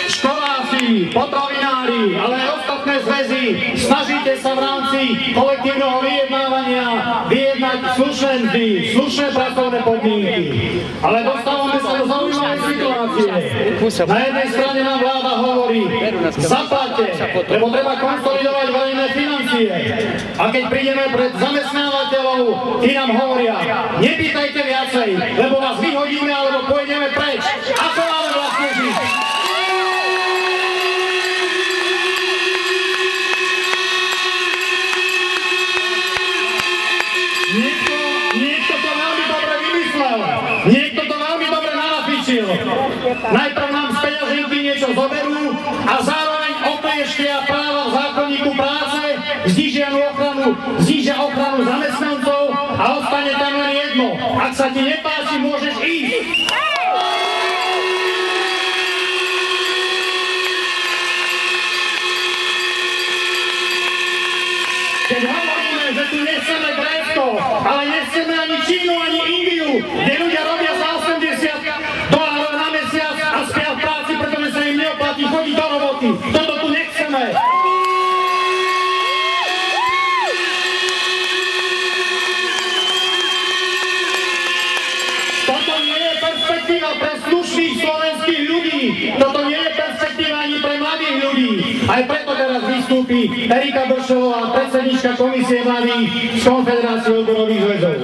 školáci, potravinári, ale aj ostatné zväzy, snažíte sa v rámci kolektívneho vyjednávania vyjednať slušné mzdy, slušné pracovné podmienky. Ale dostávame sa do zaujímavej situácie. Na jednej strane nám vláda hovorí, zaplaťte, lebo treba konsolidovať verejné financie. A keď prídeme pred zamestnávateľov, tí nám hovoria, nepýtajte viacej, lebo vás vyhodíme alebo pôjdeme preč. Ako máme vlastne žiť? Niekto to veľmi dobre vymyslel, niekto to veľmi dobre nanafičil. Najprv nám z peňaženky niečo zoberú a zároveň oprieštia práva v zákonníku práce, znížia ochranu zamestnancov a ostane tam len jedno. Ak sa ti nepáči, môžeš ísť. Keď hovoríme, že tu nechceme Grécko, ale nechceme ani Čínu, ani Indiu, kde ľudia robia za $80 na mesiac a spia v práci, pretože sa im neoplatí chodiť do roboty. Toto tu nechceme. Toto nie je perspektíva pre slušných slovenských ľudí. Toto nie je perspektíva ani pre mladých ľudí. Aj preto teraz vystúpi Erika Bršová, predsednička komisie mladých z Konfederácie odborových zväzov.